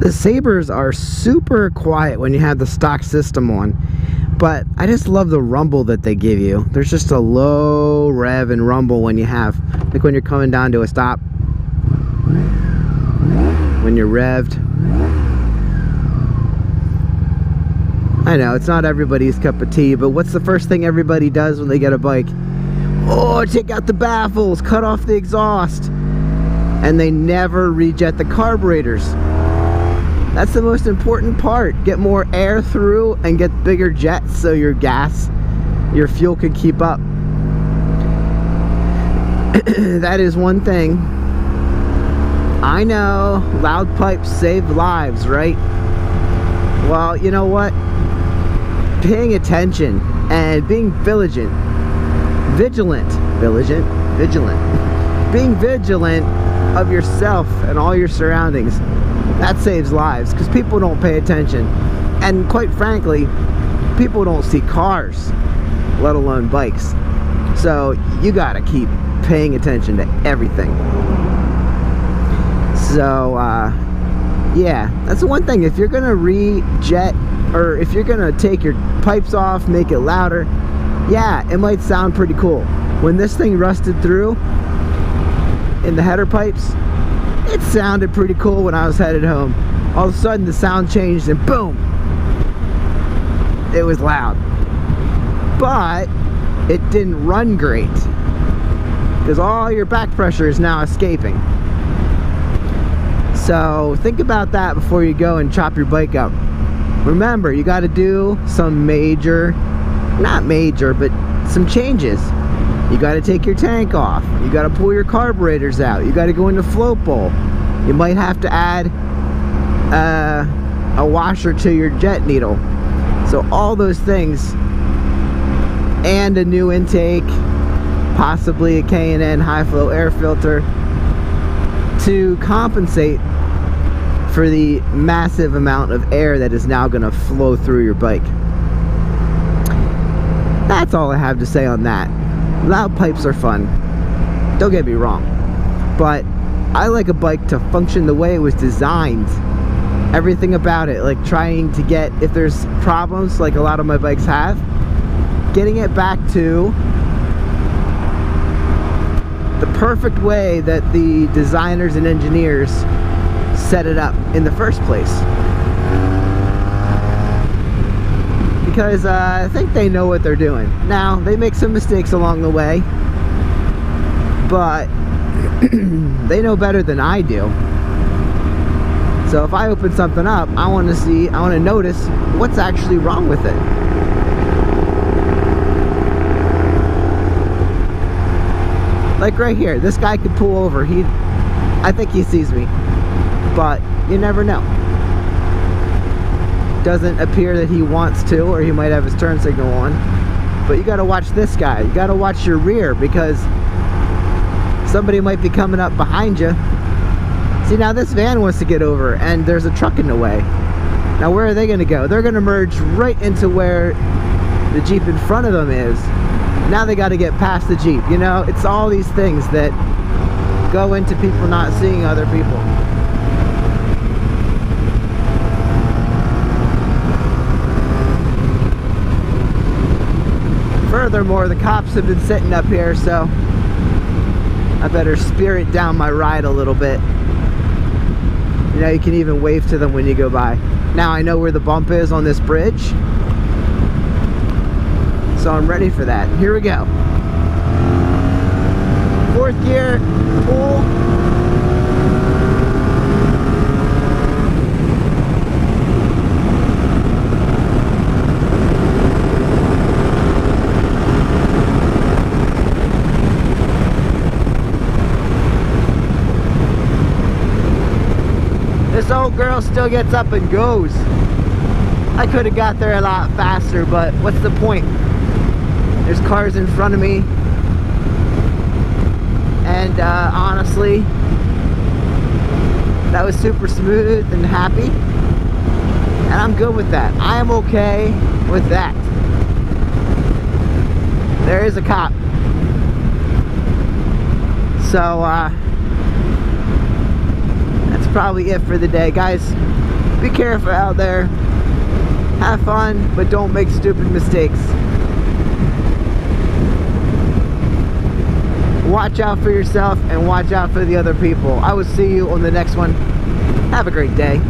The Sabres are super quiet when you have the stock system on, but I just love the rumble that they give you. There's just a low rev and rumble when you have, like when you're coming down to a stop, when you're revved. I know it's not everybody's cup of tea, but what's the first thing everybody does when they get a bike? Oh, take out the baffles, cut off the exhaust, and they never rejet the carburetors. That's the most important part. Get more air through and get bigger jets so your fuel can keep up. That is one thing. I know loud pipes save lives, right? Well, you know what? Paying attention and being vigilant. Being vigilant of yourself and all your surroundings. That saves lives, because people don't pay attention. And quite frankly, people don't see cars, let alone bikes. So you gotta keep paying attention to everything. So yeah, that's the one thing. If you're gonna rejet, or if you're gonna take your pipes off, make it louder, yeah, it might sound pretty cool. When this thing rusted through in the header pipes, it sounded pretty cool when I was headed home. All of a sudden the sound changed and boom, it was loud. But it didn't run great, because all your back pressure is now escaping. So think about that before you go and chop your bike up. Remember, you got to do some major, not major, but some changes. You got to take your tank off. You got to pull your carburetors out. You got to go into float bowl. You might have to add a washer to your jet needle. So all those things, and a new intake, possibly a K&N high flow air filter, to compensate for the massive amount of air that is now going to flow through your bike. That's all I have to say on that. Loud pipes are fun, don't get me wrong, but I like a bike to function the way it was designed. Everything about it, like trying to get, if there's problems like a lot of my bikes have, getting it back to the perfect way that the designers and engineers set it up in the first place. Because I think they know what they're doing. Now, they make some mistakes along the way, but they know better than I do. So if I open something up, I want to notice what's actually wrong with it. Like right here, this guy could pull over. I think he sees me, but you never know. Doesn't appear that he wants to, or he might have his turn signal on. But you gotta watch this guy. You gotta watch your rear, because somebody might be coming up behind you. See, now this van wants to get over and there's a truck in the way. Now where are they gonna go? They're gonna merge right into where the Jeep in front of them is. Now they gotta get past the Jeep. You know, it's all these things that go into people not seeing other people. Furthermore, the cops have been sitting up here, so I better spirit down my ride a little bit. You know, you can even wave to them when you go by. Now I know where the bump is on this bridge, so I'm ready for that. Here we go. Fourth gear, pull. This old girl still gets up and goes. I could have got there a lot faster, but what's the point? There's cars in front of me, and honestly, that was super smooth and happy, and I'm good with that. I am okay with that. There is a cop. So that's probably it for the day, guys. Be careful out there. Have fun, but don't make stupid mistakes. Watch out for yourself and watch out for the other people. I will see you on the next one. Have a great day.